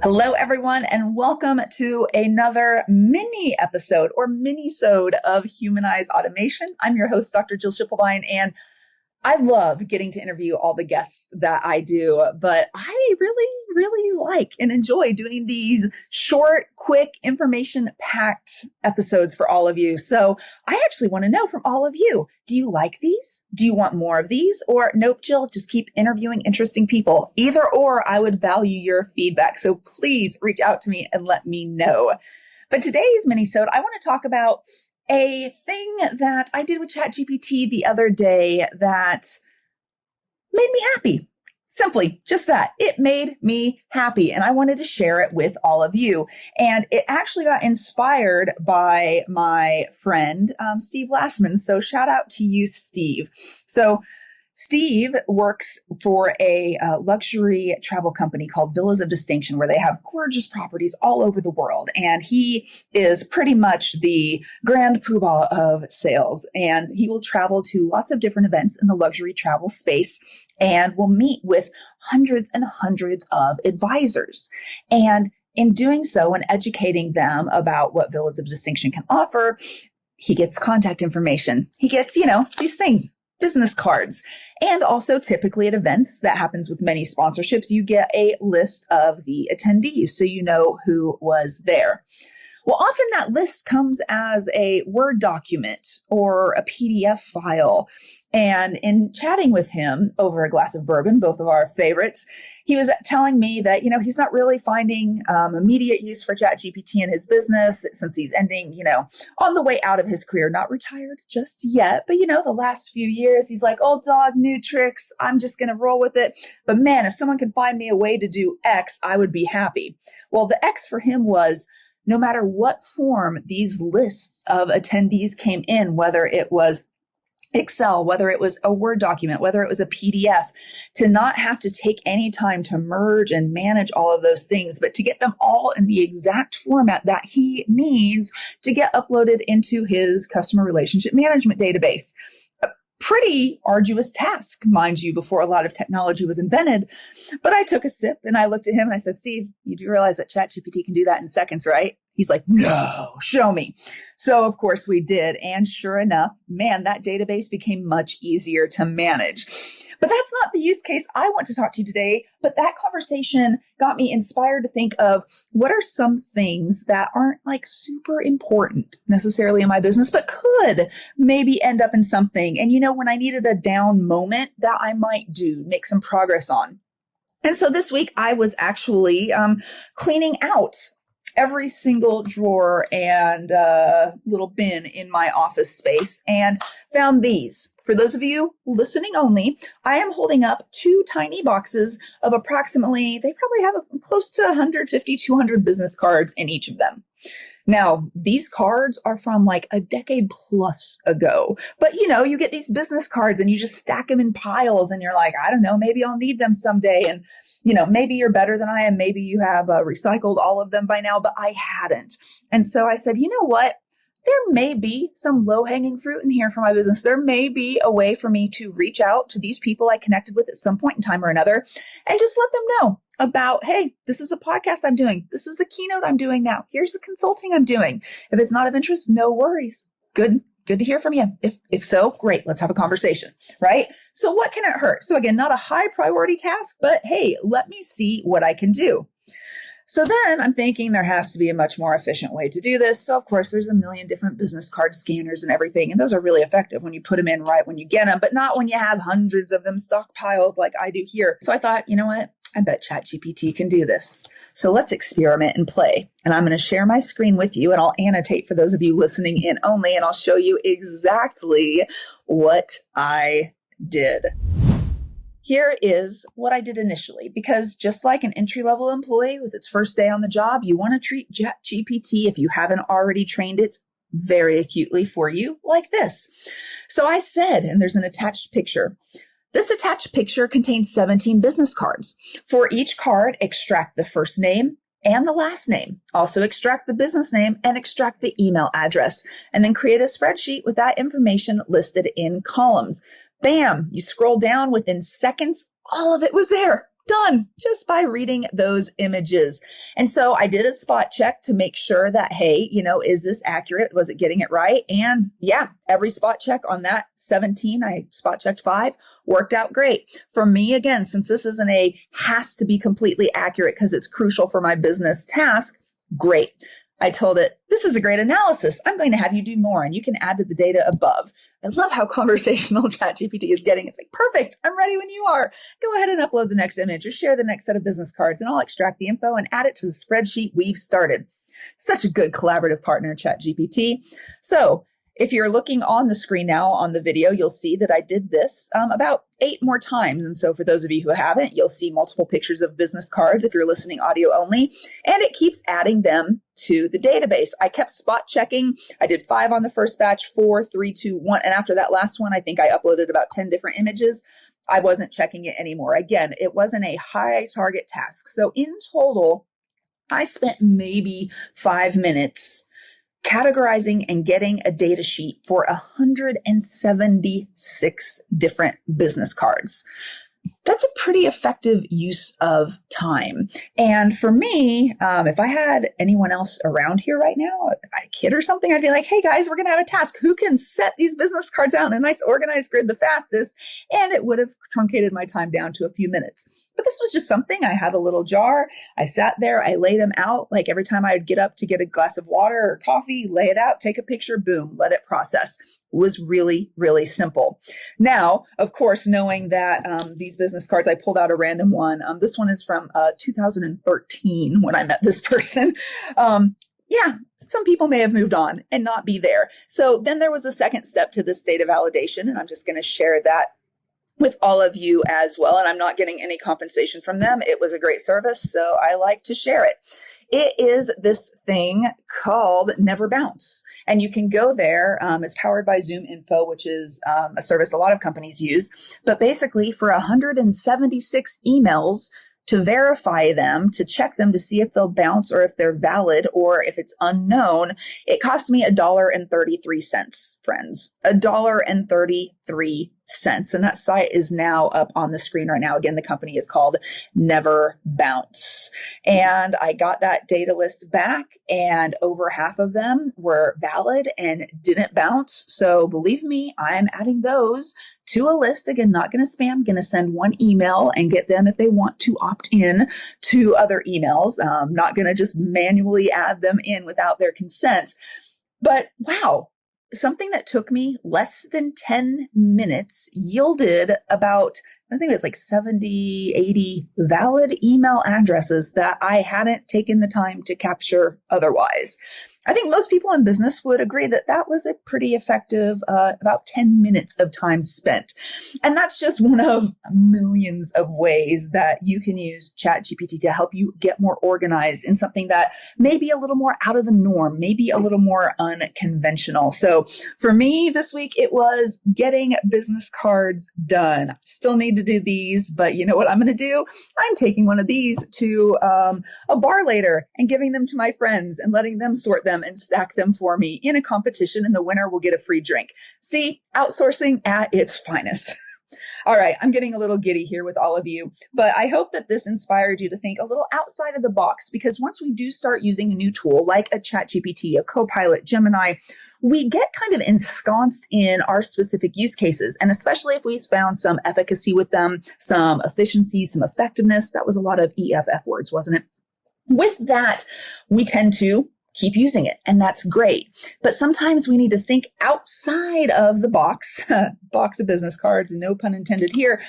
Hello, everyone, and welcome to another mini episode or minisode of Humanize Automation. I'm your host, Dr. Jill Schiefelbein, and I love getting to interview all the guests that I do, but I really like and enjoy doing these short, quick, information-packed episodes for all of you. So I actually want to know from all of you, do you like these? Do you want more of these? Or nope, Jill, just keep interviewing interesting people. Either or, I would value your feedback. So please reach out to me and let me know. But today's minisode, I want to talk about a thing that I did with ChatGPT the other day that made me happy. Simply just that. It made me happy, and I wanted to share it with all of you. And it actually got inspired by my friend, Steve Lassman. So shout out to you, Steve. So Steve works for a luxury travel company called Villas of Distinction, where they have gorgeous properties all over the world. And he is pretty much the grand poobah of sales. And he will travel to lots of different events in the luxury travel space and will meet with hundreds and hundreds of advisors. And in doing so and educating them about what Villas of Distinction can offer, he gets contact information. He gets, these things. Business cards. And also typically at events, that happens with many sponsorships, you get a list of the attendees so you know who was there. Well, often that list comes as a Word document or a PDF file. And in chatting with him over a glass of bourbon, both of our favorites, he was telling me that, he's not really finding immediate use for ChatGPT in his business since he's ending, on the way out of his career, not retired just yet. But, the last few years, he's like, old dog, new tricks. I'm just going to roll with it. But man, if someone could find me a way to do X, I would be happy. Well, the X for him was no matter what form these lists of attendees came in, whether it was Excel, whether it was a Word document, whether it was a PDF, to not have to take any time to merge and manage all of those things, but to get them all in the exact format that he needs to get uploaded into his customer relationship management database. A pretty arduous task, mind you, before a lot of technology was invented. But I took a sip and I looked at him and I said, Steve, you do realize that ChatGPT can do that in seconds, right? He's like, no, show me. So of course we did. And sure enough, man, that database became much easier to manage. But that's not the use case I want to talk to you today. But that conversation got me inspired to think of what are some things that aren't like super important necessarily in my business, but could maybe end up in something. And when I needed a down moment that I might make some progress on. And so this week I was actually cleaning out every single drawer and little bin in my office space and found these. For those of you listening only, I am holding up two tiny boxes of approximately, they probably have close to 150, 200 business cards in each of them. Now, these cards are from like a decade plus ago, but you get these business cards and you just stack them in piles and you're like, I don't know, maybe I'll need them someday. And maybe you're better than I am. Maybe you have recycled all of them by now, but I hadn't. And so I said, you know what? There may be some low-hanging fruit in here for my business. There may be a way for me to reach out to these people I connected with at some point in time or another and just let them know about, hey, this is a podcast I'm doing. This is a keynote I'm doing now. Here's the consulting I'm doing. If it's not of interest, no worries. Good to hear from you. If so, great. Let's have a conversation, right? So what can it hurt? So again, not a high priority task, but hey, let me see what I can do. So then I'm thinking there has to be a much more efficient way to do this. So of course, there's a million different business card scanners and everything. And those are really effective when you put them in right when you get them, but not when you have hundreds of them stockpiled like I do here. So I thought, you know what? I bet ChatGPT can do this. So let's experiment and play. And I'm going to share my screen with you and I'll annotate for those of you listening in only, and I'll show you exactly what I did. Here is what I did initially, because just like an entry-level employee with its first day on the job, you want to treat ChatGPT, if you haven't already trained it, very acutely for you like this. So I said, and there's an attached picture, this attached picture contains 17 business cards. For each card, extract the first name and the last name. Also extract the business name and extract the email address, and then create a spreadsheet with that information listed in columns. Bam, you scroll down within seconds, all of it was there. Done just by reading those images. And so I did a spot check to make sure that, hey, is this accurate? Was it getting it right? And yeah, every spot check on that 17, I spot checked 5, worked out great. For me, again, since this isn't has to be completely accurate because it's crucial for my business task, great. I told it, this is a great analysis. I'm going to have you do more, and you can add to the data above. I love how conversational ChatGPT is getting. It's like, perfect. I'm ready when you are. Go ahead and upload the next image or share the next set of business cards, and I'll extract the info and add it to the spreadsheet we've started. Such a good collaborative partner, ChatGPT. So if you're looking on the screen now on the video, you'll see that I did this about 8 more times. And so for those of you who haven't, you'll see multiple pictures of business cards if you're listening audio only, and it keeps adding them to the database. I kept spot checking. I did 5 on the first batch, 4, 3, 2, 1. And after that last one, I think I uploaded about 10 different images. I wasn't checking it anymore. Again, it wasn't a high target task. So in total, I spent maybe 5 minutes categorizing and getting a data sheet for 176 different business cards. That's a pretty effective use of time. And for me, if I had anyone else around here right now, if I had a kid or something, I'd be like, hey guys, we're going to have a task. Who can set these business cards out in a nice organized grid the fastest? And it would have truncated my time down to a few minutes. But this was just something. I had a little jar. I sat there. I laid them out. Like every time I would get up to get a glass of water or coffee, lay it out, take a picture, boom, let it process. It was really, really simple. Now, of course, knowing that these business cards, I pulled out a random one. This one is from 2013 when I met this person. Yeah, some people may have moved on and not be there. So then there was a second step to this data validation, and I'm just going to share that with all of you as well. And I'm not getting any compensation from them. It was a great service, so I like to share it. It is this thing called Never Bounce. And you can go there. It's powered by Zoom Info, which is a service a lot of companies use. But basically for 176 emails, to verify them, to check them to see if they'll bounce or if they're valid or if it's unknown, it cost me $1.33, friends. $1.33. And that site is now up on the screen right now. Again, the company is called Never Bounce. And I got that data list back, and over half of them were valid and didn't bounce. So believe me, I'm adding those to a list. Again, not going to spam, going to send one email and get them if they want to opt in to other emails. Not going to just manually add them in without their consent. But wow, something that took me less than 10 minutes yielded about, I think it was like 70, 80 valid email addresses that I hadn't taken the time to capture otherwise. I think most people in business would agree that that was a pretty effective, about 10 minutes of time spent. And that's just one of millions of ways that you can use ChatGPT to help you get more organized in something that may be a little more out of the norm, maybe a little more unconventional. So for me this week, it was getting business cards done. I still need to do these, but you know what I'm going to do? I'm taking one of these to a bar later and giving them to my friends and letting them sort them and stack them for me in a competition, and the winner will get a free drink. See, outsourcing at its finest. All right, I'm getting a little giddy here with all of you, but I hope that this inspired you to think a little outside of the box, because once we do start using a new tool like a ChatGPT, a Copilot, Gemini, we get kind of ensconced in our specific use cases. And especially if we found some efficacy with them, some efficiency, some effectiveness. That was a lot of EFF words, wasn't it? With that, we tend to keep using it, and that's great. But sometimes we need to think outside of the box, box of business cards, no pun intended here,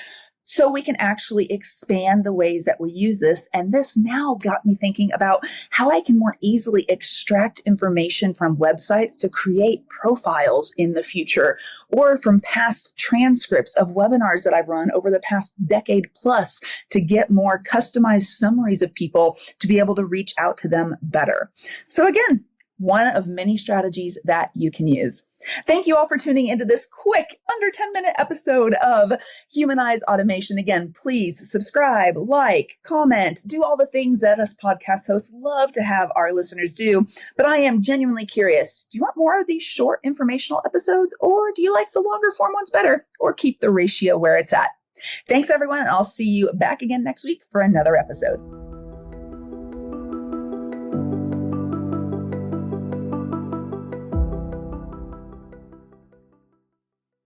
so we can actually expand the ways that we use this. And this now got me thinking about how I can more easily extract information from websites to create profiles in the future, or from past transcripts of webinars that I've run over the past decade plus to get more customized summaries of people to be able to reach out to them better. So again, one of many strategies that you can use. Thank you all for tuning into this quick under 10-minute episode of Humanize Automation. Again, please subscribe, like, comment, do all the things that us podcast hosts love to have our listeners do. But I am genuinely curious. Do you want more of these short informational episodes, or do you like the longer form ones better, or keep the ratio where it's at? Thanks, everyone. And I'll see you back again next week for another episode.